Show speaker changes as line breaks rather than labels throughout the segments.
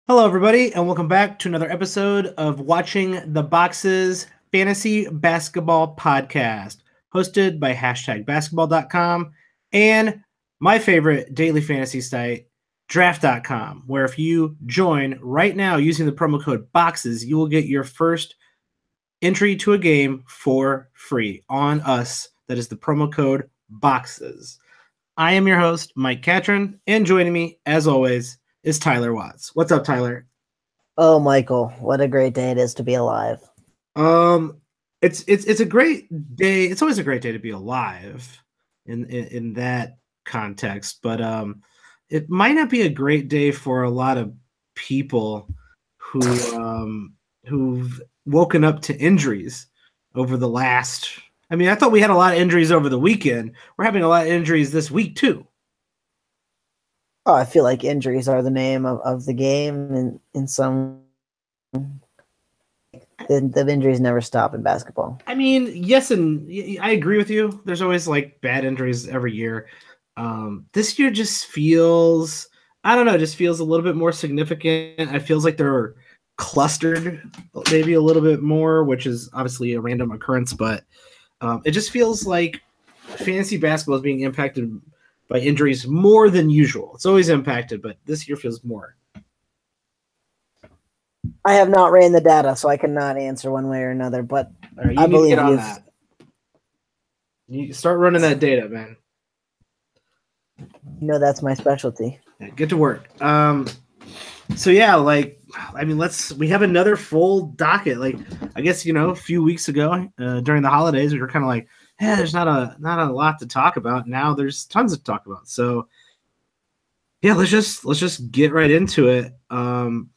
Hello, everybody, and welcome back to another episode of Watching the Boxes Fantasy Basketball Podcast, hosted by #basketball.com and my favorite daily fantasy site, draft.com, where if you join right now using the promo code BOXES, you will get your first entry to a game for free on us. That is the promo code BOXES. I am your host, Mike Catron, and joining me, as always, is Tyler Watts. What's up, Tyler?
Oh, Michael, what a great day it is to be alive.
It's a great day. It's always a great day to be alive in that context, but it might not be a great day for a lot of people who've woken up to injuries over the last. I mean, I thought we had a lot of injuries over the weekend. We're having a lot of injuries this week too.
Oh, I feel like injuries are the name of the game, and in some the injuries never stop in basketball.
I mean, yes, and I agree with you. There's always like bad injuries every year. This year just feels, I don't know, just feels a little bit more significant. It feels like they're clustered maybe a little bit more, which is obviously a random occurrence, but it just feels like fantasy basketball is being impacted by injuries more than usual. It's always impacted, but this year feels more.
I have not ran the data, so I cannot answer one way or another, but
Right,
I believe
on that. You start running that data, man.
You know that's my specialty.
Yeah, get to work. So yeah, like, I mean, we have another full docket. Like, I guess, a few weeks ago during the holidays, we were kind of like, yeah, there's not a lot to talk about. Now there's tons to talk about. So yeah, let's just get right into it. Man,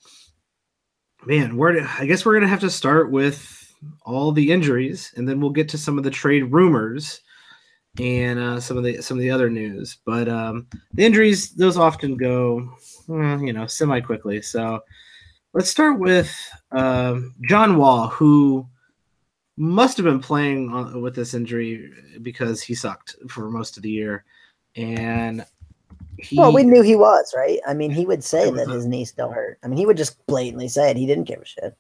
I guess we're gonna have to start with all the injuries, and then we'll get to some of the trade rumors and some of the other news. But the injuries, those often go, semi quickly. So let's start with John Wall, who must have been playing with this injury because he sucked for most of the year, and
we knew he was, right? I mean, he would say that his knee still hurt. I mean, he would just blatantly say it. He didn't give a shit.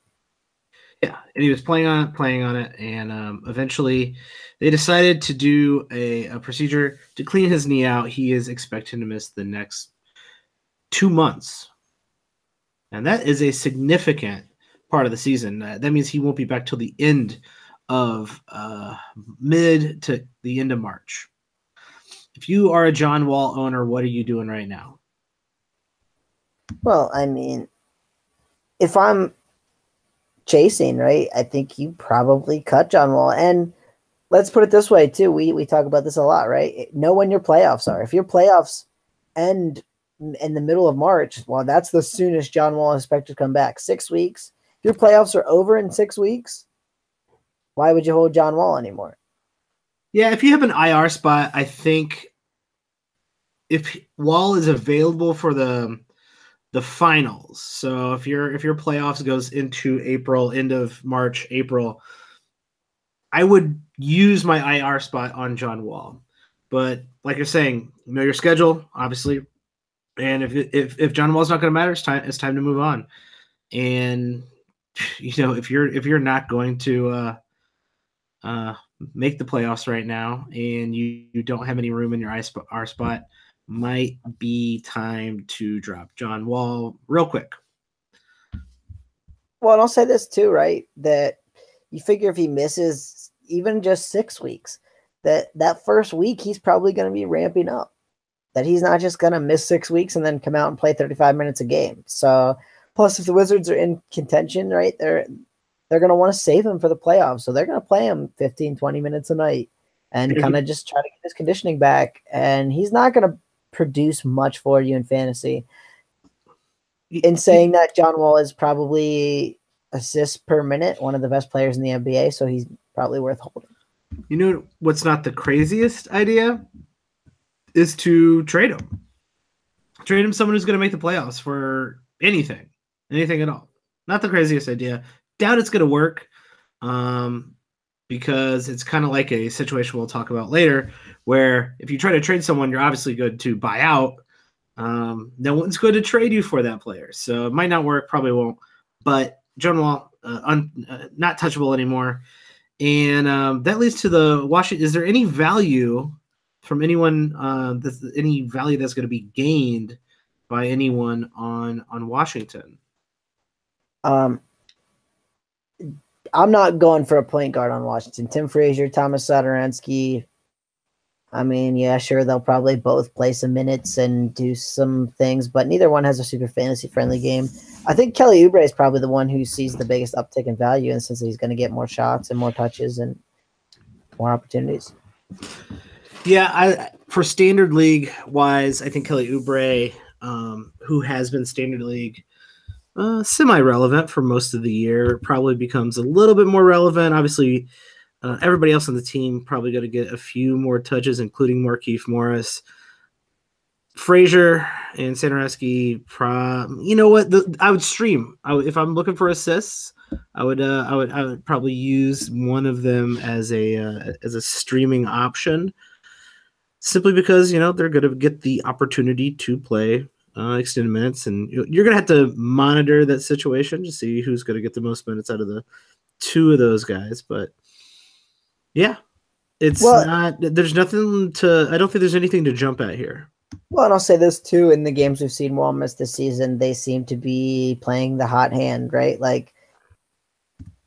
Yeah, and he was playing on it, and eventually they decided to do a procedure to clean his knee out. He is expected to miss the next 2 months, and that is a significant part of the season. That means he won't be back till the end of mid to the end of March. If you are a John Wall owner, what are you doing right now?
Well, I mean, if I'm chasing, right, I think you probably cut John Wall. And let's put it this way, too. We talk about this a lot, right? Know when your playoffs are. If your playoffs end in the middle of March, well, that's the soonest John Wall is expected to come back. 6 weeks. If your playoffs are over in 6 weeks, why would you hold John Wall anymore?
Yeah, if you have an IR spot, I think if Wall is available for the finals, so if your playoffs goes into April, end of March, April, I would use my IR spot on John Wall. But like you're saying, know your schedule, obviously, and if John Wall's not going to matter, it's time to move on. And if you're not going to make the playoffs right now, and you don't have any room in your R spot, might be time to drop John Wall real quick.
Well, and I'll say this too, right? That you figure if he misses even just 6 weeks, that first week he's probably going to be ramping up. That he's not just going to miss 6 weeks and then come out and play 35 minutes a game. So, plus if the Wizards are in contention, right, they're going to want to save him for the playoffs. So they're going to play him 15, 20 minutes a night and kind of just try to get his conditioning back. And he's not going to produce much for you in fantasy. In saying that, John Wall is probably assists per minute, one of the best players in the NBA, so he's probably worth holding.
You know what's not the craziest idea is to trade him. Trade him someone who's going to make the playoffs for anything at all. Not the craziest idea. Doubt it's going to work because it's kind of like a situation we'll talk about later where if you try to trade someone, you're obviously good to buy out. No one's going to trade you for that player, so it might not work. Probably won't. But John Wall, not touchable anymore, and that leads to the Washington. Is there any value from anyone? Any value that's going to be gained by anyone on Washington?
I'm not going for a point guard on Washington. Tim Frazier, Thomas Satoransky. I mean, yeah, sure, they'll probably both play some minutes and do some things, but neither one has a super fantasy-friendly game. I think Kelly Oubre is probably the one who sees the biggest uptick in value, and since he's going to get more shots and more touches and more opportunities.
Yeah, for standard league wise, I think Kelly Oubre, who has been standard league semi-relevant for most of the year, probably becomes a little bit more relevant. Obviously, everybody else on the team probably going to get a few more touches, including Markieff Morris. Frazier and Satoransky, you know what? I would stream. If I'm looking for assists, I would probably use one of them as a streaming option, simply because they're going to get the opportunity to play extended minutes, and you're going to have to monitor that situation to see who's going to get the most minutes out of the two of those guys. But yeah, there's nothing to, I don't think there's anything to jump at here.
Well, and I'll say this too, in the games we've seen Wall miss this season, they seem to be playing the hot hand, right? Like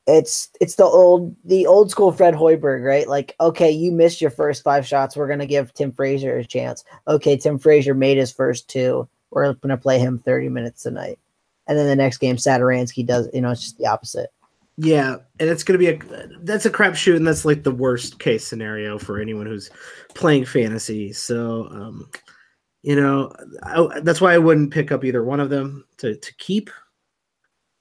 it's the old school Fred Hoiberg, right? Like, okay, you missed your first 5 shots. We're going to give Tim Frazier a chance. Okay, Tim Frazier made his first 2. We're going to play him 30 minutes tonight. And then the next game, Satoransky does, it's just the opposite.
Yeah, and it's going to be that's a crapshoot, and that's like the worst case scenario for anyone who's playing fantasy. So, that's why I wouldn't pick up either one of them to keep.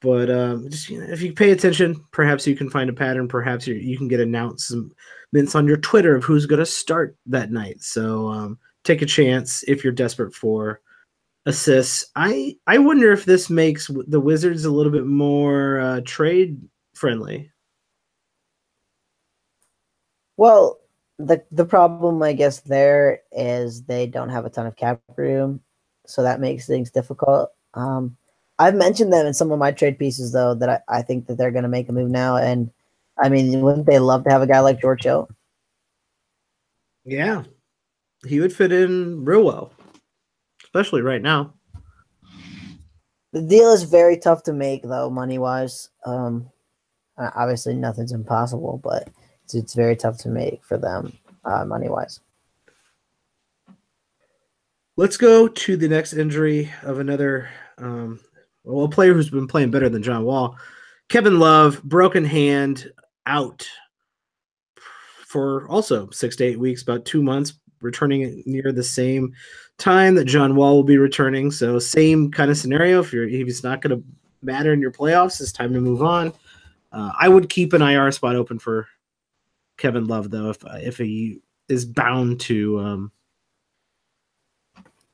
But just if you pay attention, perhaps you can find a pattern. Perhaps you can get announcements on your Twitter of who's going to start that night. So take a chance if you're desperate for assists. I wonder if this makes the Wizards a little bit more trade friendly.
Well, the problem, I guess, there is they don't have a ton of cap room, so that makes things difficult. I've mentioned them in some of my trade pieces, though, that I think that they're going to make a move now. And, I mean, wouldn't they love to have a guy like George Hill?
Yeah, he would fit in real well, especially right now.
The deal is very tough to make, though, money-wise. Obviously, nothing's impossible, but it's very tough to make for them money-wise.
Let's go to the next injury of another a player who's been playing better than John Wall. Kevin Love, broken hand, out for also 6 to 8 weeks, about 2 months, returning near the same time that John Wall will be returning. So same kind of scenario. If he's not going to matter in your playoffs, it's time to move on. I would keep an IR spot open for Kevin Love, though, if he is bound to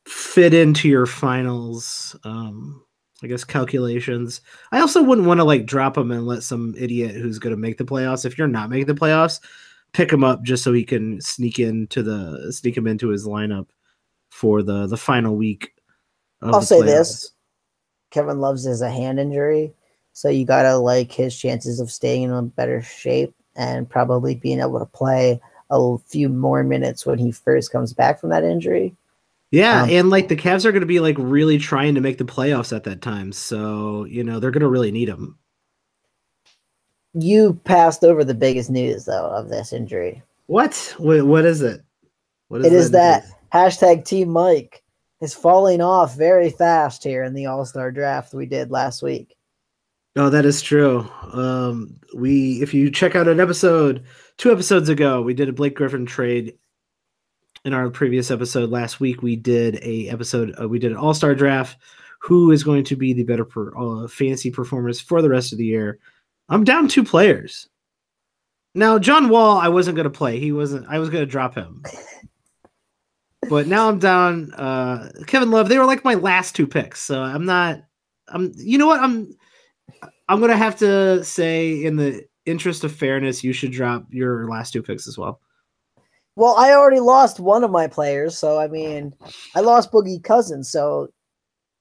fit into your finals, I guess, calculations. I also wouldn't want to drop him and let some idiot who's going to make the playoffs. If you're not making the playoffs, pick him up just so he can sneak him into his lineup for the final week.
I'll say this: Kevin Love's is a hand injury, so you gotta like his chances of staying in a better shape and probably being able to play a few more minutes when he first comes back from that injury.
Yeah, and the Cavs are going to be really trying to make the playoffs at that time, so they're going to really need him.
You passed over the biggest news though of this injury.
What? What is it?
It is that hashtag Team Mike is falling off very fast here in the All-Star draft we did last week.
Oh, that is true. If you check out an episode 2 episodes ago, we did a Blake Griffin trade. In our previous episode last week, we did an All-Star draft. Who is going to be the better fantasy performers for the rest of the year? I'm down 2 players. Now, John Wall, I wasn't going to play. I was going to drop him. But now I'm down. Kevin Love, they were my last 2 picks. So you know what? I'm going to have to say, in the interest of fairness, you should drop your last 2 picks as well.
Well, I already lost one of my players, so I mean, I lost Boogie Cousins, so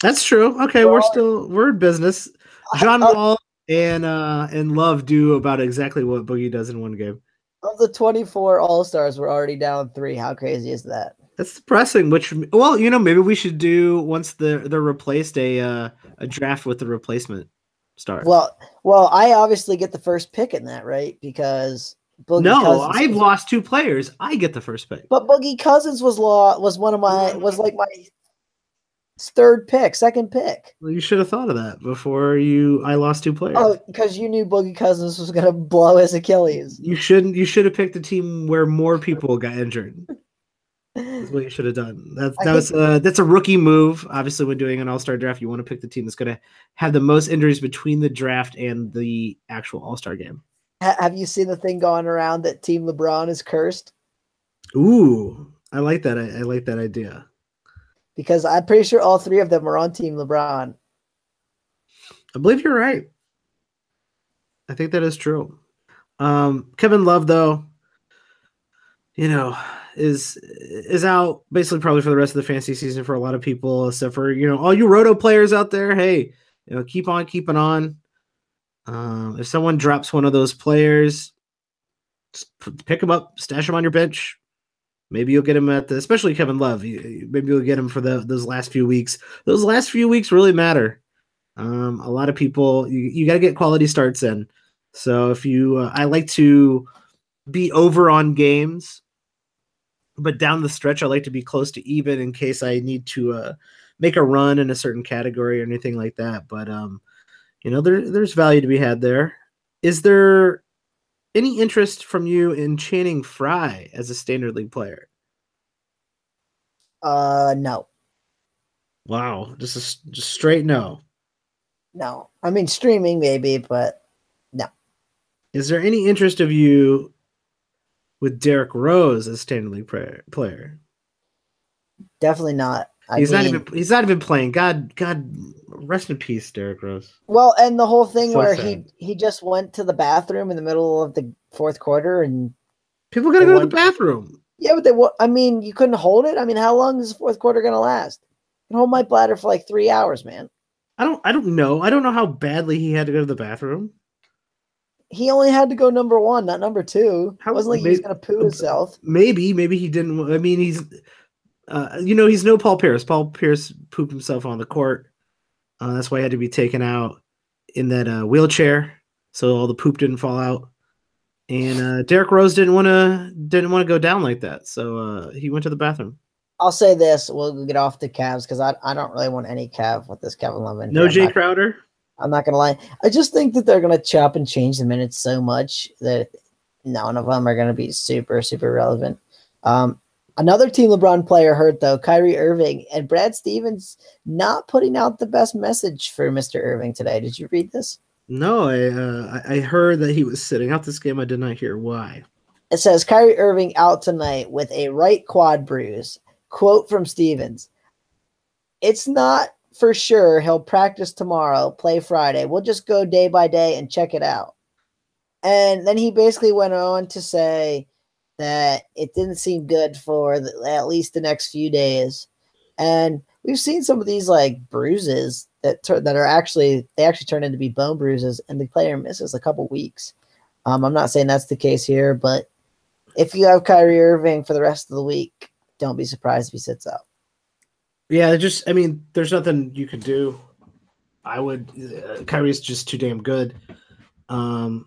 That's true. Okay,
we're all
we're in business. John
of,
Wall and Love do about exactly what Boogie does in one game.
of the 24 All-Stars, we're already down 3. How crazy is that?
That's depressing. Which, well, maybe we should do once they're replaced a draft with the replacement stars.
Well, I obviously get the first pick in that, right? Because Boogie
No,
Cousins
I've
was,
lost 2 players. I get the first pick.
but Boogie Cousins was one of my was like my third pick, second pick.
Well, you should have thought of that before I lost 2 players.
Oh, because you knew Boogie Cousins was gonna blow his Achilles.
You should have picked a team where more people got injured. That's what you should have done.
I think
That's a rookie move. Obviously, when doing an all-star draft, you want to pick the team that's going to have the most injuries between the draft and the actual all-star game.
have you seen the thing going around that Team LeBron is cursed?
Ooh, I like that. I like that idea.
Because I'm pretty sure all 3 of them are on Team LeBron.
I believe you're right. I think that is true. Kevin Love, though, is out basically probably for the rest of the fantasy season for a lot of people, except for all you roto players out there. Hey, keep on keeping on. If someone drops one of those players, just pick him up, stash him on your bench. Maybe you'll get him especially Kevin Love. Maybe you'll get him for those last few weeks. Those last few weeks really matter. A lot of people, you got to get quality starts in. So if I like to be over on games, but down the stretch, I like to be close to even in case I need to make a run in a certain category or anything like that. But there's value to be had there. Is there any interest from you in Channing Frye as a standard league player?
No.
Wow, just straight no.
No. I mean streaming maybe, but no.
Is there any interest of you with Derrick Rose as standard league player?
Definitely not.
He's not even playing. God rest in peace, Derrick Rose.
Well, and the whole thing
So
where
sad.
he just went to the bathroom in the middle of the fourth quarter and
People gotta go to the bathroom.
Yeah, but I mean, you couldn't hold it. I mean, how long is the fourth quarter gonna last? I can hold my bladder for like 3 hours, man.
I don't know. I don't know how badly he had to go to the bathroom.
He only had to go number 1, not number 2. It wasn't like he was gonna poo himself.
Maybe he didn't. I mean, he's he's no Paul Pierce. Paul Pierce pooped himself on the court. That's why he had to be taken out in that wheelchair, so all the poop didn't fall out. And Derrick Rose didn't want to go down like that, so he went to the bathroom.
I'll say this: we'll get off the Cavs because I don't really want any Cav with this Kevin Love.
No Jay Crowder.
I'm not gonna lie. I just think that they're gonna chop and change the minutes so much that none of them are gonna be super relevant. Another Team LeBron player hurt though, Kyrie Irving, and Brad Stevens not putting out the best message for Mr. Irving today. Did you read this?
No, I heard that he was sitting out this game. I did not hear why.
It says Kyrie Irving out tonight with a right quad bruise. Quote from Stevens: "It's not for sure he'll practice tomorrow, play Friday. We'll just go day by day and check it out." And then he basically went on to say that it didn't seem good for at least the next few days. And we've seen some of these like bruises that are actually turn into be bone bruises, and the player misses a couple weeks. I'm not saying that's the case here, but if you have Kyrie Irving for the rest of the week, don't be surprised if he sits out.
Yeah, I mean, there's nothing you can do. Kyrie's just too damn good. I'm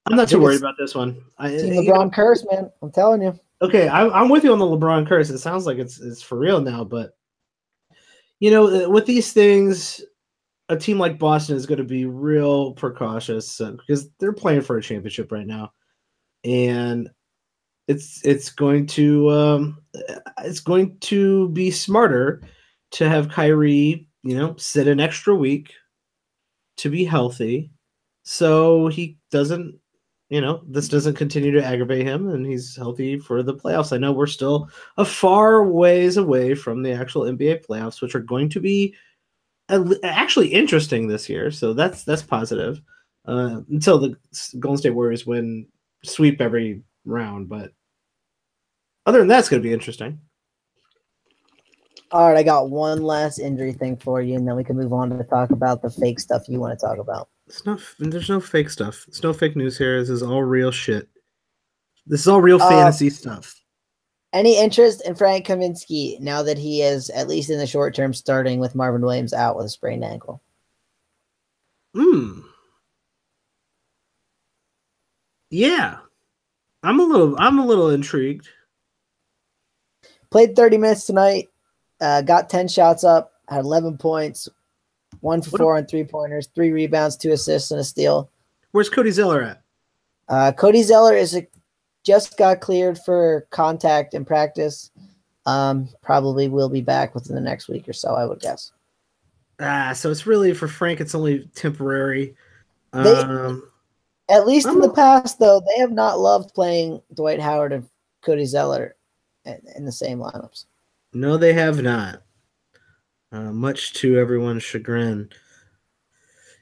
not too worried about this one.
Team LeBron curse, man. I'm telling you.
Okay, I'm with you on the LeBron curse. It sounds like it's for real now, but with these things, a team like Boston is going to be real precautious because they're playing for a championship right now, and it's going to be smarter to have Kyrie, sit an extra week to be healthy, so he doesn't, this doesn't continue to aggravate him, and he's healthy for the playoffs. I know we're still a far ways away from the actual NBA playoffs, which are going to be actually interesting this year. So that's positive until the Golden State Warriors sweep every round. But Other than that, it's going to be interesting.
All right, I got one last injury thing for you, and then we can move on to talk about the fake stuff you want to talk about.
There's no fake stuff. There's no fake news here. This is all real shit. This is all real fantasy stuff.
Any interest in Frank Kaminsky now that he is, at least in the short term, starting with Marvin Williams out with a sprained ankle?
Yeah. I'm a little intrigued.
Played 30 minutes tonight, got 10 shots up, had 11 points, 1 for 4 on 3-pointers, 3 rebounds, 2 assists, and a steal.
Where's Cody Zeller
at? Cody Zeller just got cleared for contact in practice. Probably will be back within the next week or so, I would guess.
So it's really for Frank. It's only temporary.
At least in the past, though, they have not loved playing Dwight Howard and Cody Zeller in the same lineups.
No, they have not. Much to everyone's chagrin.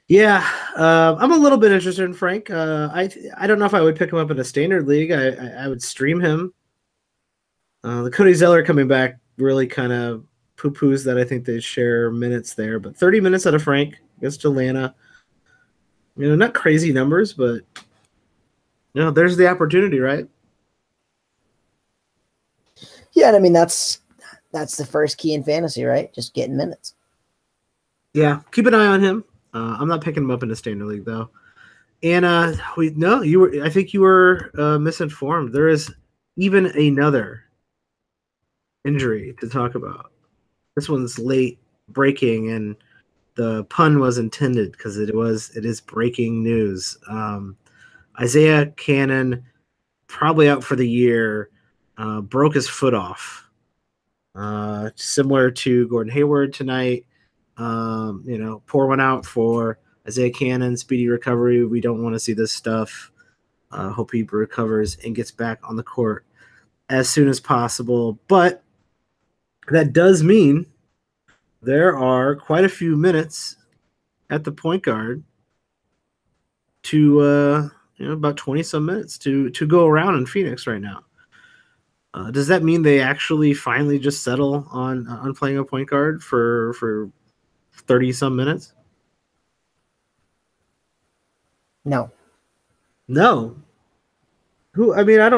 Yeah, I'm a little bit interested in Frank. I don't know if I would pick him up in a standard league. I would stream him. The Cody Zeller coming back really kind of poo-poos that. I think they share minutes there, but 30 minutes out of Frank against Atlanta. Not crazy numbers, but there's the opportunity, right?
Yeah, and I mean that's the first key in fantasy, right? Just getting minutes.
Yeah, keep an eye on him. I'm not picking him up in a standard league though. And I think you were misinformed. There is even another injury to talk about. This one's late breaking, and the pun was intended because it is breaking news. Isaiah Cannon, probably out for the year, broke his foot off. Similar to Gordon Hayward tonight. Pour one out for Isaiah Cannon, speedy recovery. We don't want to see this stuff. Hope he recovers and gets back on the court as soon as possible. But that does mean there are quite a few minutes at the point guard to about 20 some minutes to go around in Phoenix right now. Does that mean they actually finally just settle on playing a point guard for 30 some minutes?
No.
I don't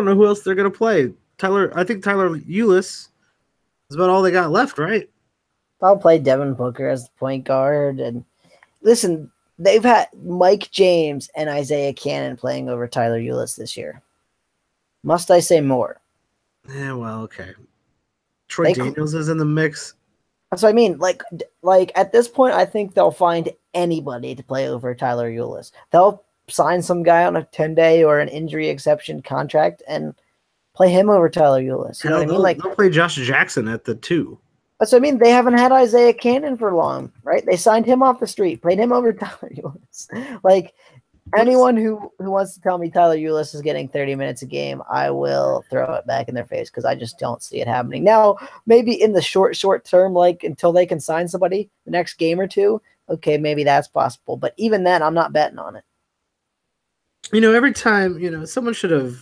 know who else they're going to play. I think Tyler Ulis is about all they got left, right?
I'll play Devin Booker as the point guard. And listen, they've had Mike James and Isaiah Cannon playing over Tyler Ulis this year. Must I say more?
Yeah, well, okay. Troy Daniels is in the mix.
That's what I mean. Like at this point, I think they'll find anybody to play over Tyler Ulis. They'll sign some guy on a 10-day or an injury exception contract and play him over Tyler Ulis. You know what I mean? Like
they'll play Josh Jackson at the 2.
That's what I mean. They haven't had Isaiah Cannon for long, right? They signed him off the street, played him over Tyler Ulis. Like anyone who wants to tell me Tyler Ulis is getting 30 minutes a game, I will throw it back in their face because I just don't see it happening. Now, maybe in the short term, like until they can sign somebody the next game or two, okay, maybe that's possible. But even then, I'm not betting on it.
Every time, someone should have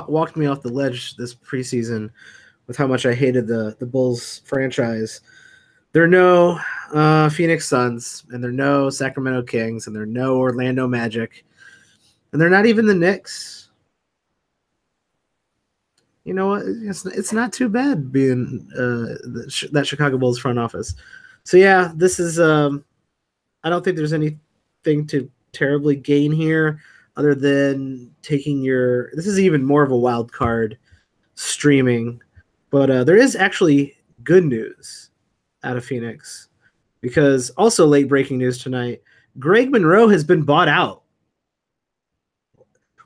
walked me off the ledge this preseason with how much I hated the Bulls franchise. There are no Phoenix Suns, and there are no Sacramento Kings, and there are no Orlando Magic, and they're not even the Knicks. You know what? It's not too bad being that Chicago Bulls front office. So yeah, this is. I don't think there's anything to terribly gain here, other than taking your. This is even more of a wild card streaming, but there is actually good news out of Phoenix, because also late breaking news tonight, Greg Monroe has been bought out.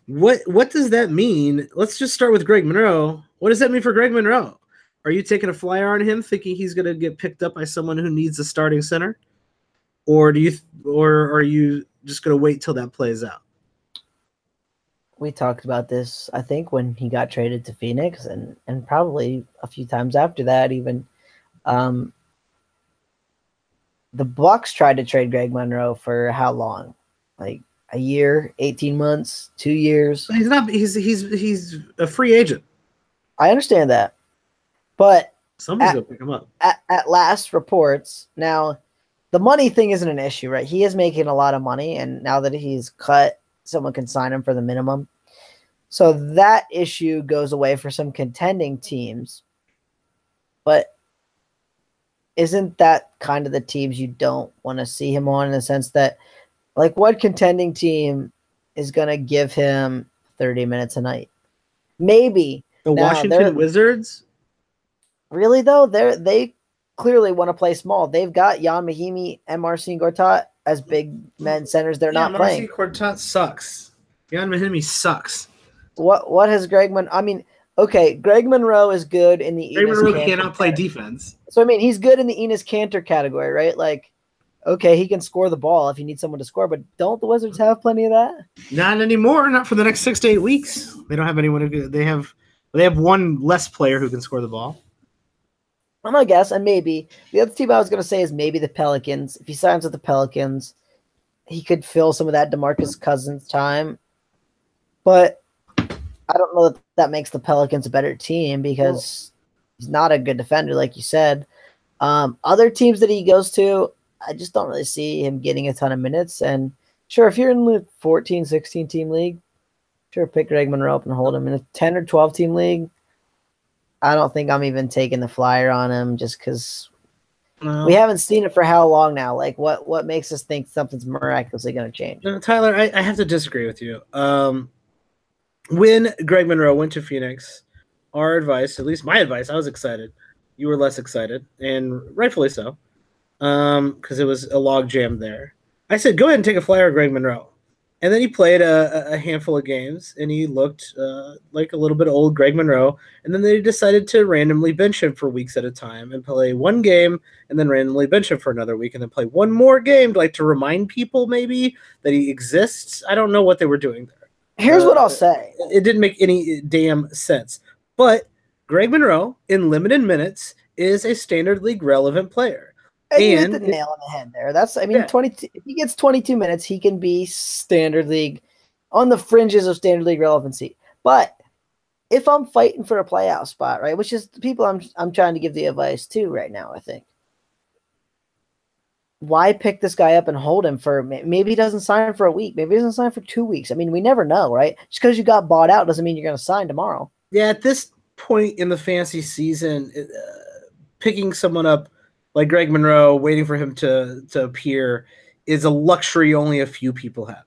What does that mean? Let's just start with Greg Monroe. What does that mean for Greg Monroe? Are you taking a flyer on him thinking he's going to get picked up by someone who needs a starting center? Or are you just going to wait till that plays out?
We talked about this, I think, when he got traded to Phoenix and probably a few times after that even. The Bucks tried to trade Greg Monroe for how long? Like a year, 18 months, 2 years?
He's not. He's a free agent.
I understand that, but
Somebody's gonna pick him up.
At last reports, now the money thing isn't an issue, right? He is making a lot of money, and now that he's cut, someone can sign him for the minimum. So that issue goes away for some contending teams. But isn't that kind of the teams you don't want to see him on, in the sense that, like, what contending team is going to give him 30 minutes a night? Maybe.
The
Now,
Washington Wizards?
Really, though, they clearly want to play small. They've got Jan Mahimi and Marcin Gortat as big men centers. They're not playing.
Marcin Gortat sucks. Jan Mahimi sucks.
What has Greg I mean, okay, Greg Monroe is good in the
Greg Monroe cannot play defense.
So I mean, he's good in the Enes Kanter category, right? Like, okay, he can score the ball if you need someone to score, but don't the Wizards have plenty of that?
Not anymore. Not for the next 6 to 8 weeks. They don't have anyone who they have one less player who can score the ball.
I'm gonna guess, and maybe the other team I was gonna say is maybe the Pelicans. If he signs with the Pelicans, he could fill some of that DeMarcus Cousins time. But I don't know that makes the Pelicans a better team, because he's not a good defender, like you said. Other teams that he goes to, I just don't really see him getting a ton of minutes. And sure, if you're in the 14, 16 team league, sure, pick Greg Monroe up and hold him. In a 10 or 12 team league, I don't think I'm even taking the flyer on him, just because we haven't seen it for how long now. Like, what makes us think something's miraculously going to change?
No, Tyler, I have to disagree with you. When Greg Monroe went to Phoenix, our advice, at least my advice, I was excited. You were less excited, and rightfully so, because it was a log jam there. I said, go ahead and take a flyer on Greg Monroe. And then he played a handful of games, and he looked like a little bit old Greg Monroe. And then they decided to randomly bench him for weeks at a time and play one game, and then randomly bench him for another week, and then play one more game, like to remind people maybe that he exists. I don't know what they were doing there.
Here's what I'll say.
It didn't make any damn sense. But Greg Monroe, in limited minutes, is a standard league relevant player.
And you hit the nail on the head there. That's, I mean, 22. If he gets 22 minutes, he can be standard league, on the fringes of standard league relevancy. But if I'm fighting for a playoff spot, right, which is the people I'm trying to give the advice to right now, I think, why pick this guy up and hold him for, maybe he doesn't sign for a week, maybe he doesn't sign for 2 weeks. I mean, we never know, right? Just because you got bought out doesn't mean you're going to sign tomorrow.
Yeah, at this point in the fantasy season, picking someone up like Greg Monroe, waiting for him to appear, is a luxury only a few people have.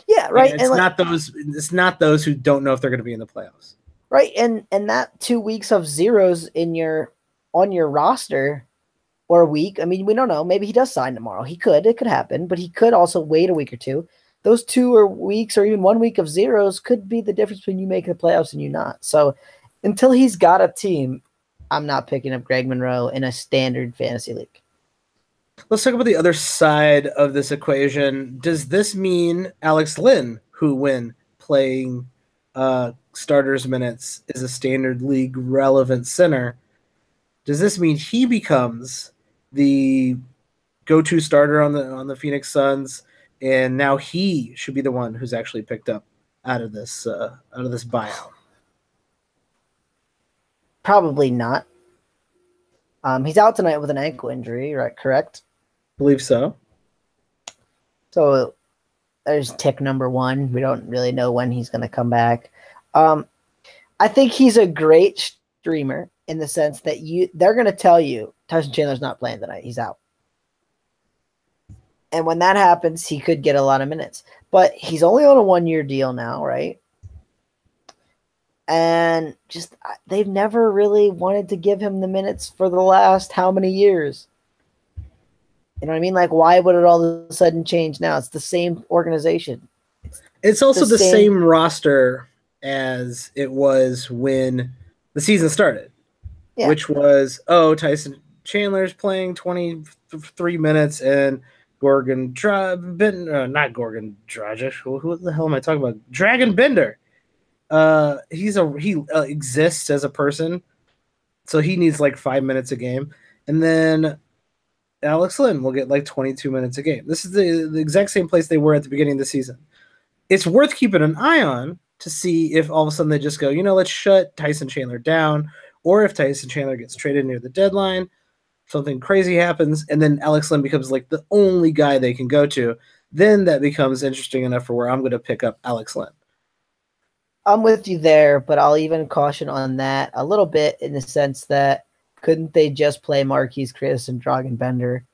Yeah, right.
And it's not those who don't know if they're going to be in the playoffs.
Right, and that 2 weeks of zeros on your roster, or a week. I mean, we don't know. Maybe he does sign tomorrow. It could happen, but he could also wait a week or two. Those 2 weeks or even 1 week of zeros could be the difference between you making the playoffs and you not. So until he's got a team, I'm not picking up Greg Monroe in a standard fantasy league.
Let's talk about the other side of this equation. Does this mean Alex Lynn, who when playing starters minutes is a standard league relevant center, does this mean he becomes the go-to starter on the Phoenix Suns, and now he should be the one who's actually picked up out of this buyout?
Probably not. He's out tonight with an ankle injury, right? Correct?
Believe so.
So there's tick number one. We don't really know when he's going to come back. I think he's a great streamer in the sense that they're going to tell you Tyson Chandler's not playing tonight. He's out. And when that happens, he could get a lot of minutes. But he's only on a 1-year deal now, right? And just they've never really wanted to give him the minutes for the last how many years? You know what I mean? Like, why would it all of a sudden change now? It's the same organization.
It's also the same roster as it was when the season started, which was, Tyson Chandler's playing 23 minutes and Dragon Dragic. Who the hell am I talking about? Dragon Bender. He exists as a person, so he needs like 5 minutes a game, and then Alex Lynn will get like 22 minutes a game. This is the exact same place they were at the beginning of the season. It's worth keeping an eye on to see if all of a sudden they just go, let's shut Tyson Chandler down, or if Tyson Chandler gets traded near the deadline, something crazy happens, and then Alex Len becomes like the only guy they can go to, then that becomes interesting enough for where I'm going to pick up Alex Len.
I'm with you there, but I'll even caution on that a little bit in the sense that couldn't they just play Marquise Chris and Dragan Bender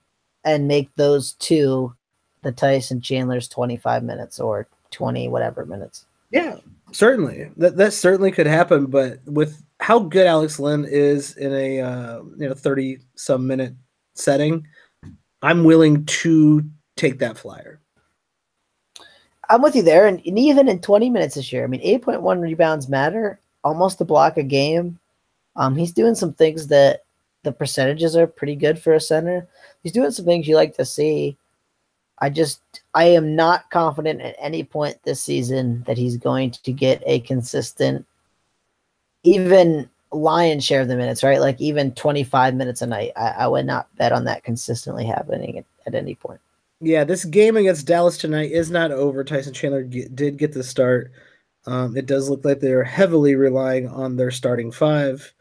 and make those two the Tyson Chandler's 25 minutes or 20 whatever minutes?
Yeah, certainly. That certainly could happen, but with how good Alex Len is in a 30 some minute setting, I'm willing to take that flyer.
I'm with you there, and even in 20 minutes this year, I mean, 8.1 rebounds matter, almost a block a game. He's doing some things that the percentages are pretty good for a center. He's doing some things you like to see. I am not confident at any point this season that he's going to get a consistent, even lion's share of the minutes, right? Like even 25 minutes a night. I would not bet on that consistently happening at any point.
Yeah, this game against Dallas tonight is not over. Tyson Chandler did get the start. It does look like they're heavily relying on their starting five.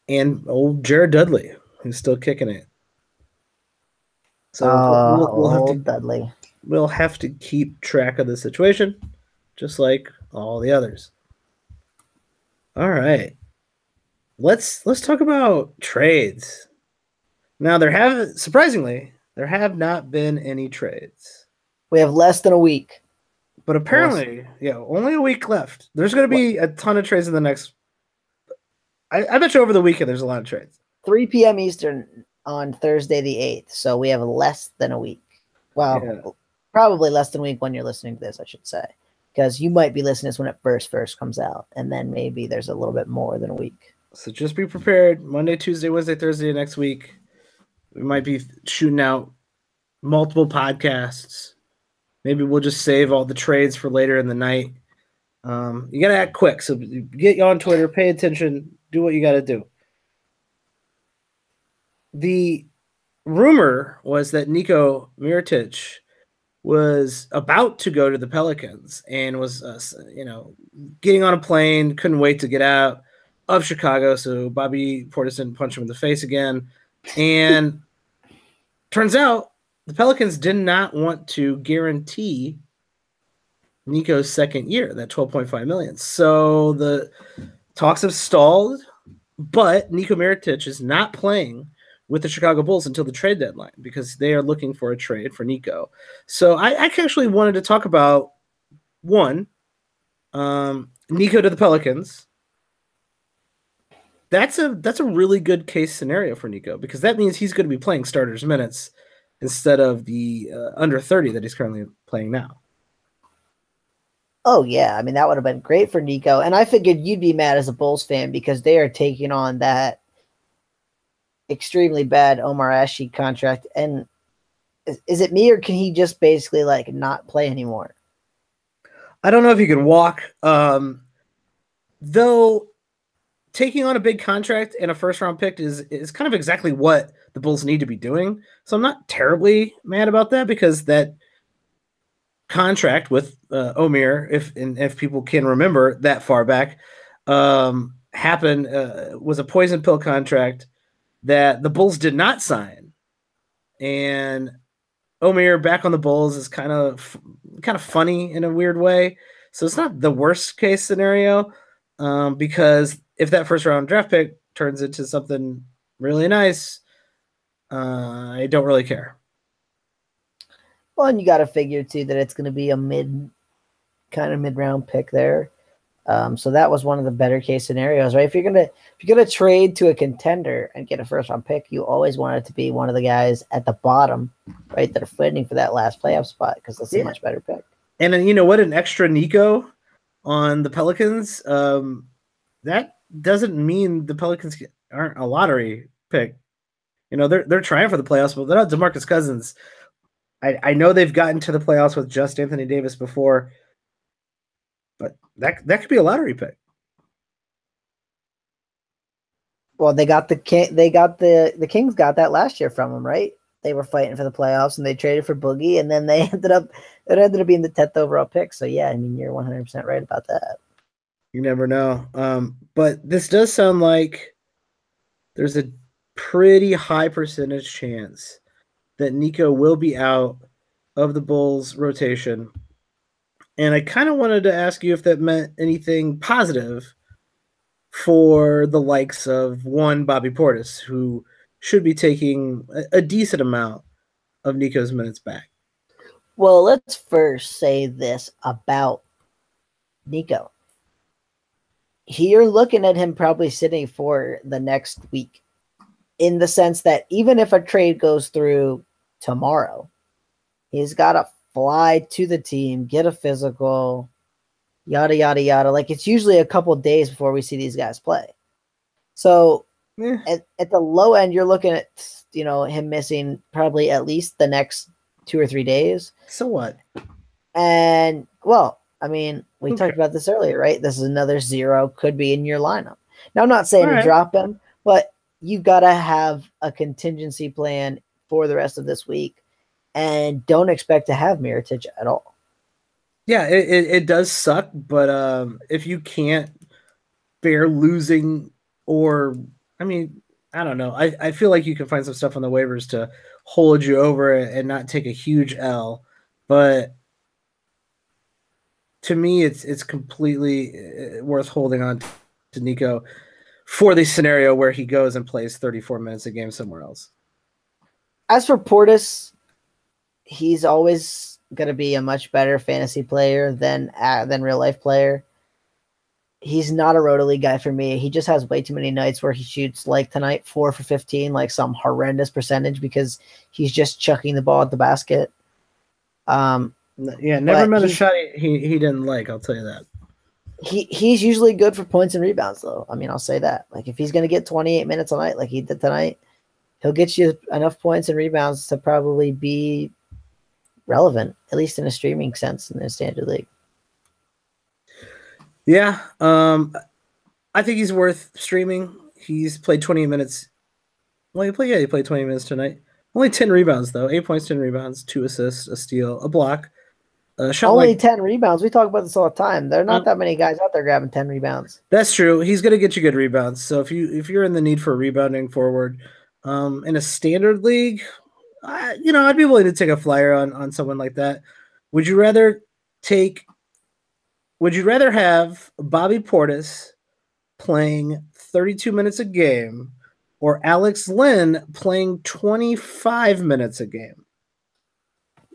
And old Jared Dudley, who's still kicking it. So we'll have to keep track of the situation, just like all the others. All right. Let's talk about trades. Now there have not been any trades.
We have less than a week.
But apparently, only a week left. There's going to be a ton of trades in the next. I bet you over the weekend there's a lot of trades.
3 p.m. Eastern on Thursday the 8th. So we have less than a week. Well, probably less than a week when you're listening to this, I should say. Because you might be listening to this when it first comes out. And then maybe there's a little bit more than a week.
So just be prepared. Monday, Tuesday, Wednesday, Thursday next week. We might be shooting out multiple podcasts. Maybe we'll just save all the trades for later in the night. You got to act quick. So get on Twitter, pay attention, do what you got to do. The rumor was that Nico Mirotic was about to go to the Pelicans and was, getting on a plane, couldn't wait to get out of Chicago. So Bobby Portis didn't punch him in the face again. And turns out the Pelicans did not want to guarantee Nico's second year, that $12.5 million. So the talks have stalled, but Nico Mirotic is not playing with the Chicago Bulls until the trade deadline because they are looking for a trade for Nico. So I actually wanted to talk about one, Nico to the Pelicans. That's a really good case scenario for Nico because that means he's going to be playing starters minutes instead of the under 30 that he's currently playing now.
Oh, yeah. I mean, that would have been great for Nico. And I figured you'd be mad as a Bulls fan because they are taking on that extremely bad Omar Ashe contract. And is it me or can he just basically not play anymore?
I don't know if he can walk. Though taking on a big contract and a first-round pick is kind of exactly what the Bulls need to be doing. So I'm not terribly mad about that because that contract with Omir, if people can remember that far back, happened was a poison pill contract that the Bulls did not sign, and Omir back on the Bulls is kind of funny in a weird way. So it's not the worst case scenario because if that first round draft pick turns into something really nice, I don't really care.
Well, and you got to figure too that it's going to be a mid-round pick there. So that was one of the better case scenarios, right? If you're gonna trade to a contender and get a first round pick, you always want it to be one of the guys at the bottom, right, that are fighting for that last playoff spot because that's a much better pick. And
then you know what? An extra Nico on the Pelicans, that doesn't mean the Pelicans aren't a lottery pick. They're trying for the playoffs, but they're not DeMarcus Cousins. I know they've gotten to the playoffs with just Anthony Davis before, but that could be a lottery pick.
Well, the Kings got that last year from him, right? they were fighting for the playoffs and they traded for Boogie, and then it ended up being the 10th overall pick. So yeah, I mean, you're 100% right about that.
You never know. But this does sound like there's a pretty high percentage chance that Nico will be out of the Bulls rotation. And I kind of wanted to ask you if that meant anything positive for the likes of one Bobby Portis, who should be taking a decent amount of Nico's minutes back.
Well, let's first say this about Nico. You're looking at him probably sitting for the next week, in the sense that even if a trade goes through tomorrow, he's got to fly to the team, get a physical, yada, yada, yada. Like, it's usually a couple days before we see these guys play. So at the low end, you're looking at, him missing probably at least the next 2 or 3 days.
So what?
And, well, I mean, we talked about this earlier, right? This is another 0, could be in your lineup. Now, I'm not saying to drop him, but you got to have a contingency plan for the rest of this week, and don't expect to have Mirotić at all.
Yeah, it does suck, but if you can't bear losing, or, I mean, I don't know. I feel like you can find some stuff on the waivers to hold you over and not take a huge L, but to me, it's completely worth holding on to Nico for the scenario where he goes and plays 34 minutes a game somewhere else.
As for Portis, he's always going to be a much better fantasy player than real life player. He's not a Roto League guy for me. He just has way too many nights where he shoots, like tonight, 4 for 15, like some horrendous percentage, because he's just chucking the ball at the basket.
Yeah, never met a shot he didn't like, I'll tell you that.
He's usually good for points and rebounds, though. I mean, I'll say that. Like, if he's going to get 28 minutes a night like he did tonight, he'll get you enough points and rebounds to probably be relevant, at least in a streaming sense in the standard league.
Yeah, I think he's worth streaming. He's played 28 minutes. Well, he played 20 minutes tonight. Only 10 rebounds, though. 8 points, 10 rebounds, 2 assists, a steal, a block.
Only 10 rebounds. We talk about this all the time. There are not that many guys out there grabbing 10 rebounds.
That's true. He's going to get you good rebounds. So if you're in the need for a rebounding forward in a standard league, I'd be willing to take a flyer on someone like that. Would you rather have Bobby Portis playing 32 minutes a game or Alex Len playing 25 minutes a game?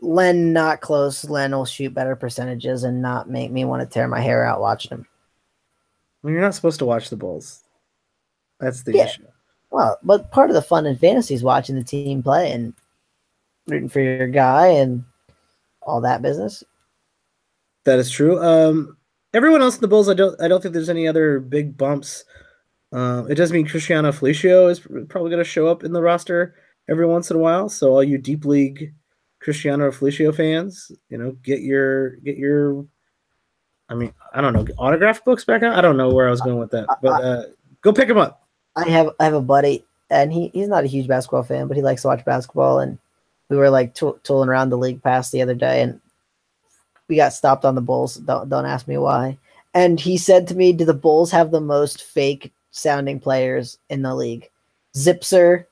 Len, not close. Len will shoot better percentages and not make me want to tear my hair out watching him.
Well, you're not supposed to watch the Bulls. That's the issue.
Well, but part of the fun in fantasy is watching the team play and rooting for your guy and all that business.
That is true. Everyone else in the Bulls, I don't think there's any other big bumps. It does mean Cristiano Felicio is probably going to show up in the roster every once in a while. So all you deep league Cristiano Felicio fans, get your I mean, I don't know, autograph books back out. I don't know where I was going with that, but go pick him up.
I have a buddy, and he's not a huge basketball fan, but he likes to watch basketball. And we were like tooling around the league pass the other day, and we got stopped on the Bulls. Don't ask me why. And he said to me, "Do the Bulls have the most fake sounding players in the league? Zipser,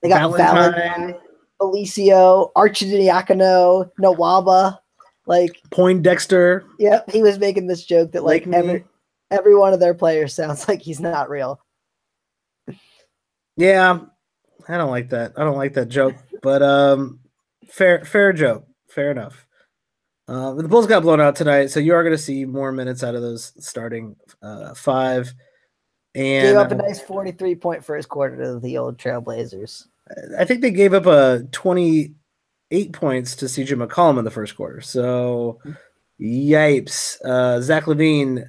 they got Valentine, Felicio, Archidiakono, Nawaba, like
Poindexter."
Yep, he was making this joke that like every one of their players sounds like he's not real.
Yeah, I don't like that. I don't like that joke, but fair joke, fair enough. The Bulls got blown out tonight, so you are going to see more minutes out of those starting 5. And
gave up a nice 43-point first quarter to the old Trailblazers.
I think they gave up a 28 points to CJ McCollum in the first quarter. So, yipes. Zach LaVine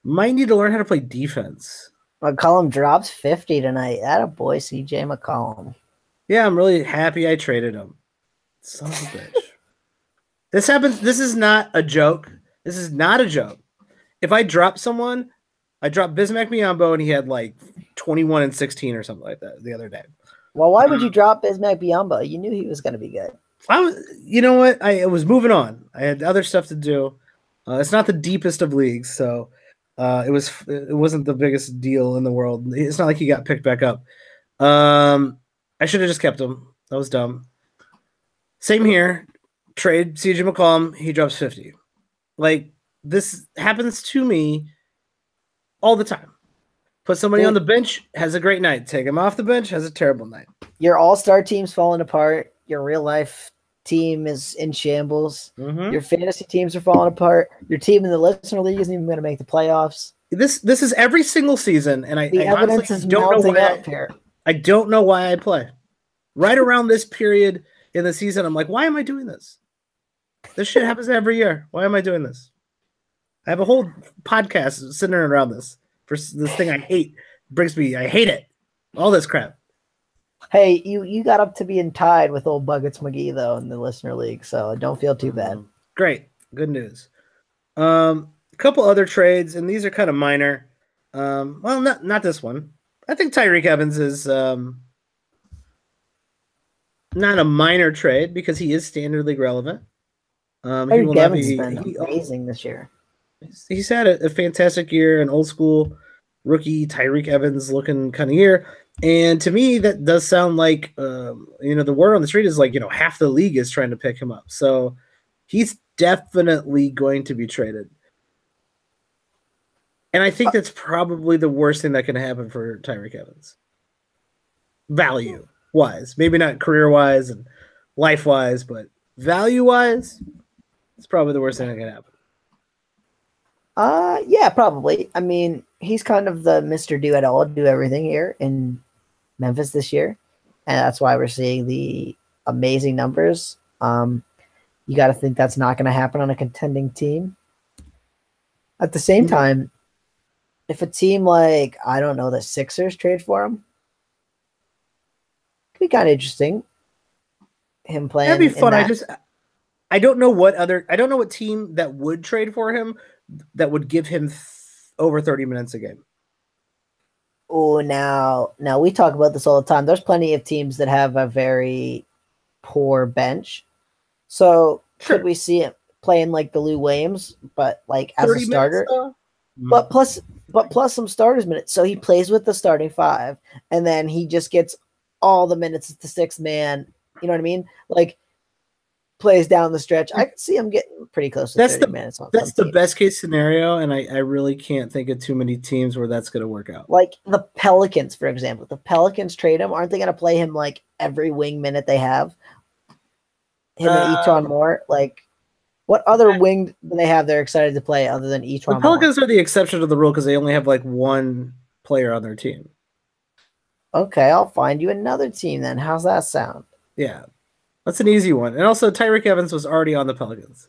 might need to learn how to play defense.
McCollum drops 50 tonight. Attaboy, CJ McCollum.
Yeah, I'm really happy I traded him. Son of a bitch. This happens. This is not a joke. This is not a joke. If I drop someone, I dropped Bismack Biyombo and he had like 21 and 16 or something like that the other day.
Well, why would you drop Bismack Biyombo? You knew he was going to be good.
You know what? I was moving on. I had other stuff to do. It's not the deepest of leagues, so it wasn't the biggest deal in the world. It's not like he got picked back up. I should have just kept him. That was dumb. Same here. Trade CJ McCollum. He drops 50. Like, this happens to me all the time. Put somebody on the bench, has a great night. Take him off the bench, has a terrible night.
Your all-star team's falling apart. Your real-life team is in shambles.
Mm-hmm.
Your fantasy teams are falling apart. Your team in the listener league isn't even going to make the playoffs.
This is every single season, and
the evidence is mounting up here.
I don't know why I play. Right around this period in the season, I'm like, why am I doing this? This shit happens every year. Why am I doing this? I have a whole podcast centered around this. For this thing I hate. I hate it. All this crap.
Hey, you got up to being tied with old Buckets McGee, though, in the listener league, so don't feel too bad.
Great. Good news. A couple other trades, and these are kind of minor. Well, not this one. I think Tyreek Evans is not a minor trade because he is standard league relevant.
Tyreek Evans has been amazing this year.
He's had a fantastic year, an old school rookie Tyreek Evans looking kind of year. And to me, that does sound like, the word on the street is like, half the league is trying to pick him up. So he's definitely going to be traded. And I think that's probably the worst thing that can happen for Tyreek Evans. Value-wise. Maybe not career-wise and life-wise, but value-wise, it's probably the worst thing that can happen.
Yeah, probably. I mean, he's kind of the Mr. Do-it-all, do everything here in Memphis this year. And that's why we're seeing the amazing numbers. You got to think that's not going to happen on a contending team. At the same time, if a team like, I don't know, the Sixers trade for him, could be kind of interesting. Him playing.
That'd be fun. I don't know what team that would trade for him that would give him over 30 minutes a game.
Oh, now we talk about this all the time. There's plenty of teams that have a very poor bench. So could we see it playing like the Lou Williams, but like as a starter? But plus some starters minutes. So he plays with the starting five, and then he just gets all the minutes as the sixth man. You know what I mean? Like, plays down the stretch. I can see him getting pretty close to 30 minutes.
That's the best case scenario, and I really can't think of too many teams where that's going to work out.
Like the Pelicans, for example. The Pelicans trade him. Aren't they going to play him like every wing minute they have? Him and Etron Moore? Like, what other wing do they have they're excited to play other than Etron Moore?
The Pelicans are the exception to the rule because they only have like one player on their team.
Okay, I'll find you another team then. How's that sound?
Yeah. That's an easy one. And also, Tyreek Evans was already on the Pelicans.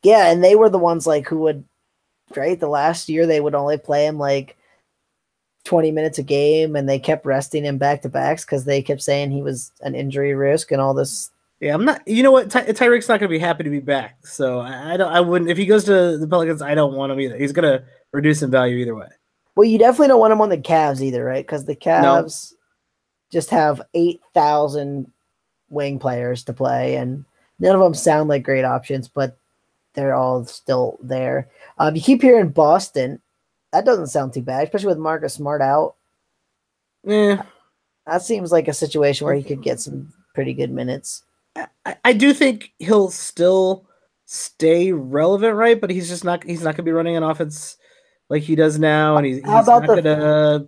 Yeah, and they were the ones like who would, right? The last year they would only play him like 20 minutes a game, and they kept resting him back-to-backs because they kept saying he was an injury risk and all this.
Yeah, I'm not. You know what? Tyreek's not going to be happy to be back. So I wouldn't. If he goes to the Pelicans, I don't want him either. He's going to reduce in value either way.
Well, you definitely don't want him on the Cavs either, right? Because the Cavs just have 8,000 wing players to play, and none of them sound like great options, but they're all still there. You keep hearing Boston. That doesn't sound too bad, especially with Marcus Smart out.
Yeah.
That seems like a situation where he could get some pretty good minutes.
I do think he'll still stay relevant, right? But he's just not. He's not going to be running an offense like he does now, and he's not going to.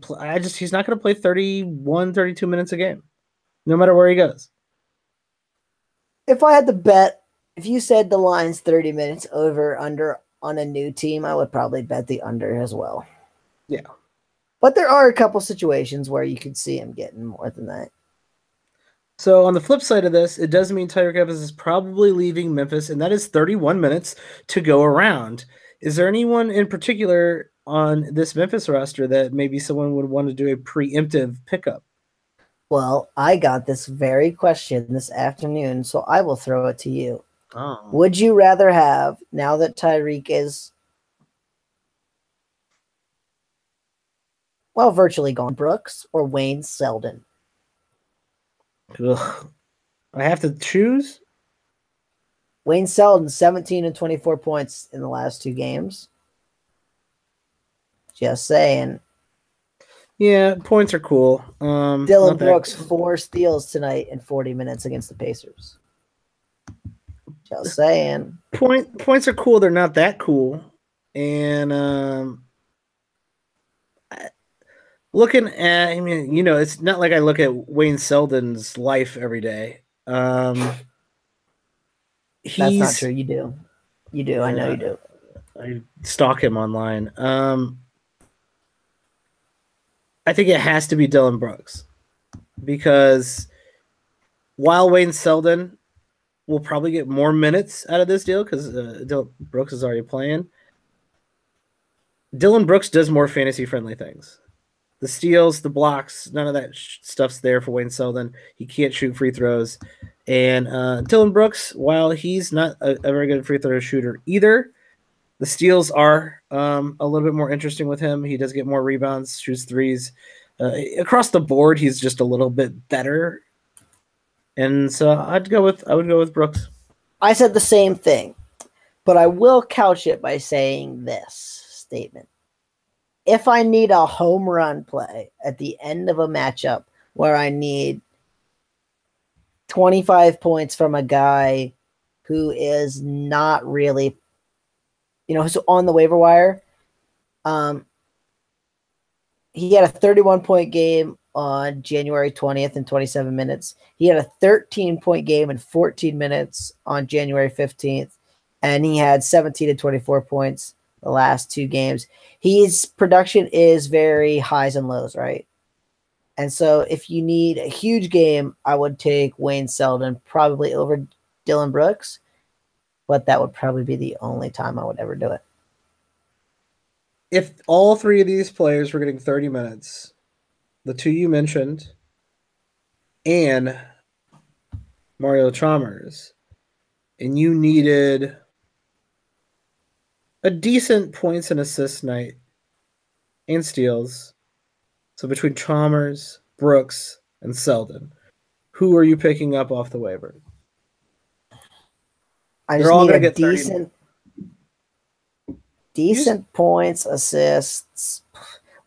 He's not going to play 31, 32 minutes a game, no matter where he goes.
If I had to bet, if you said the line's 30 minutes over under on a new team, I would probably bet the under as well.
Yeah.
But there are a couple situations where you could see him getting more than that.
So on the flip side of this, it does mean Tyreek Evans is probably leaving Memphis, and that is 31 minutes to go around. Is there anyone in particular on this Memphis roster that maybe someone would want to do a preemptive pickup?
Well, I got this very question this afternoon, so I will throw it to you.
Oh.
Would you rather have, now that Tyreek is, well, virtually gone, Brooks or Wayne Selden?
Ugh. I have to choose.
Wayne Selden, 17 and 24 points in the last 2 games. Just saying.
Yeah, points are cool.
Dylan Brooks, 4 steals tonight in 40 minutes against the Pacers. Just saying.
Points are cool. They're not that cool. And looking at, I mean, it's not like I look at Wayne Selden's life every day.
That's not true. You do. You do. I know you do.
I stalk him online. I think it has to be Dylan Brooks because while Wayne Selden will probably get more minutes out of this deal because Dylan Brooks is already playing, Dylan Brooks does more fantasy-friendly things. The steals, the blocks, none of that stuff's there for Wayne Selden. He can't shoot free throws. And Dylan Brooks, while he's not a very good free throw shooter either, the steals are a little bit more interesting with him. He does get more rebounds, shoots threes. Across the board, he's just a little bit better. And so I would go with Brooks.
I said the same thing, but I will couch it by saying this statement. If I need a home run play at the end of a matchup where I need 25 points from a guy who is not really, who's on the waiver wire, he had a 31-point game on January 20th in 27 minutes. He had a 13-point game in 14 minutes on January 15th, and he had 17 and 24 points the last 2 games. His production is very highs and lows, right? And so if you need a huge game, I would take Wayne Selden probably over Dylan Brooks, but that would probably be the only time I would ever do it.
If all 3 of these players were getting 30 minutes, the 2 you mentioned, and Mario Chalmers, and you needed a decent points and assists night and steals, so between Chalmers, Brooks, and Selden, who are you picking up off the waiver?
They're all going to get decent points, assists.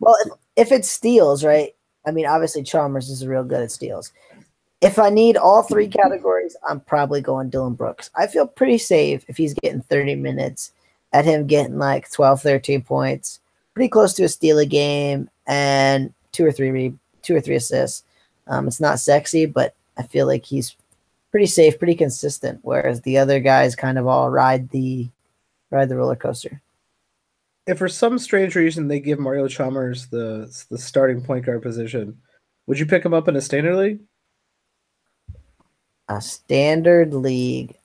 Well, if it's steals, right? I mean, obviously Chalmers is real good at steals. If I need all 3 categories, I'm probably going Dylan Brooks. I feel pretty safe if he's getting 30 minutes at him getting like 12, 13 points, pretty close to a steal a game, and 2 or 3 assists. It's not sexy, but I feel like he's pretty safe, pretty consistent, whereas the other guys kind of all ride the roller coaster.
If for some strange reason they give Mario Chalmers the starting point guard position, would you pick him up in a standard league?
A standard league.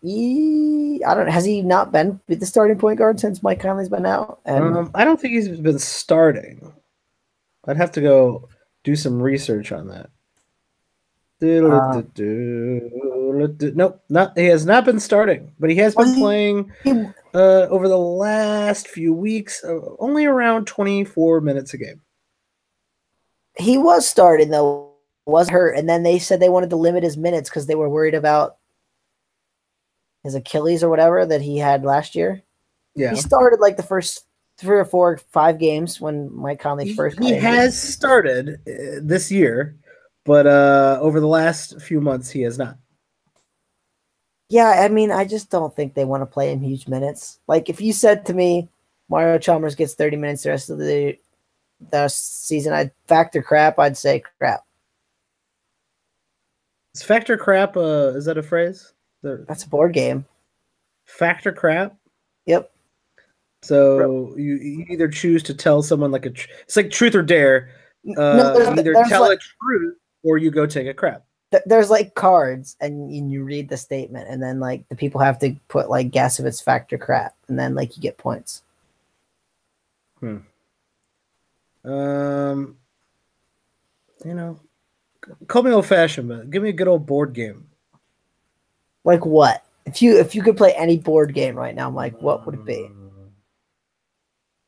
I don't know. Has he not been the starting point guard since Mike Conley's been out?
I don't think he's been starting. I'd have to go do some research on that. Nope, he has not been starting, but he has been playing over the last few weeks, only around 24 minutes a game.
He was starting though, was hurt, and then they said they wanted to limit his minutes because they were worried about his Achilles or whatever that he had last year.
Yeah,
he started like the first 3 or 4 or 5 games when Mike Conley first.
He has started this year, but over the last few months he has not.
Yeah, I mean, I just don't think they want to play him huge minutes. Like if you said to me, Mario Chalmers gets 30 minutes the rest of the season, I'd factor crap. I'd say crap.
Is factor crap? Is that a phrase?
That's a board game.
Factor crap.
Yep.
So you either choose to tell someone like it's like truth or dare. Either tell a truth or you go take a crap.
There's like cards, and you read the statement, and then like the people have to put like guess if it's fact or crap, and then like you get points.
Call me old fashioned, but give me a good old board game.
Like what? If you could play any board game right now, Mike, what would it be?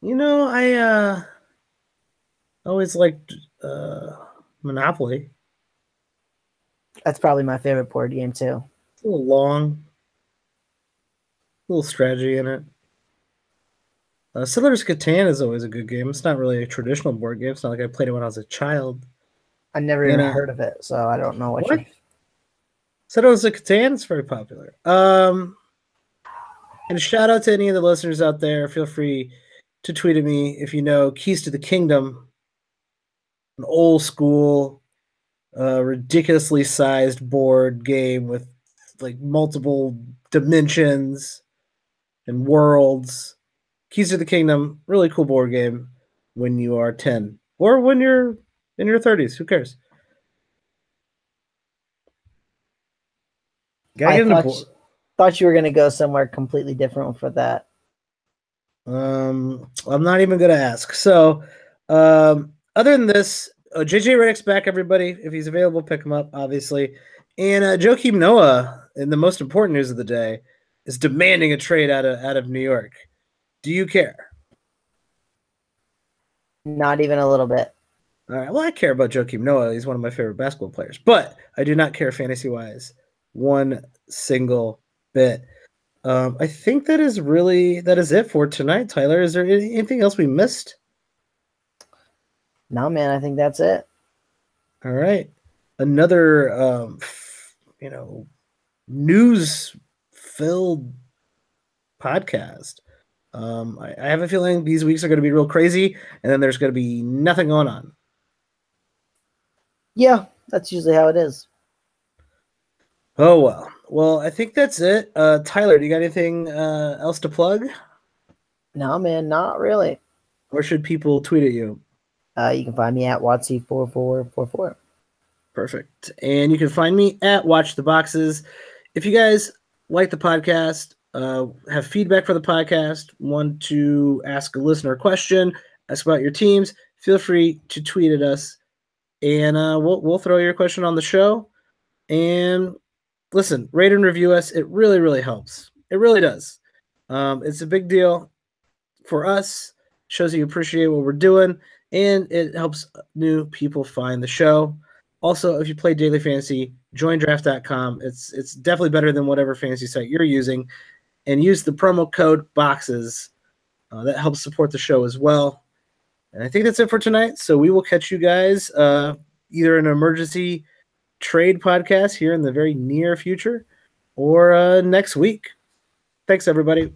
I always liked Monopoly.
That's probably my favorite board game too.
It's a little long, a little strategy in it. Settlers of Catan is always a good game. It's not really a traditional board game. It's not like I played it when I was a child.
I never even heard of it, so I don't know what you.
Settlers of Catan is very popular. And a shout out to any of the listeners out there. Feel free to tweet at me if you know Keys to the Kingdom, an old school, ridiculously sized board game with like multiple dimensions and worlds. Keys to the Kingdom, really cool board game when you are 10 or when you're in your 30s. Who cares?
I thought you were going to go somewhere completely different for that.
I'm not even going to ask. So, other than this, JJ Redick's back, everybody. If he's available, pick him up, obviously. And Joakim Noah, in the most important news of the day, is demanding a trade out of New York. Do you care?
Not even a little bit.
All right. Well, I care about Joakim Noah. He's one of my favorite basketball players. But I do not care fantasy-wise one single bit. I think that is it for tonight, Tyler. Is there anything else we missed?
No, man. I think that's it.
All right. Another, news-filled podcast. I have a feeling these weeks are going to be real crazy, and then there's going to be nothing going on.
Yeah, that's usually how it is.
Oh, well. Well, I think that's it. Tyler, do you got anything else to plug?
No, man, not really.
Or should people tweet at you?
You can find me at Watsy4444.
Perfect. And you can find me at Watch the Boxes. If you guys like the podcast, have feedback for the podcast, want to ask a listener a question, ask about your teams, feel free to tweet at us, and we'll throw your question on the show. And listen, rate and review us. It really, really helps. It really does. It's a big deal for us. Shows you appreciate what we're doing, and it helps new people find the show. Also, if you play daily fantasy, join draft.com. It's definitely better than whatever fantasy site you're using. And use the promo code BOXES. That helps support the show as well. And I think that's it for tonight. So we will catch you guys either in an emergency trade podcast here in the very near future or next week. Thanks, everybody.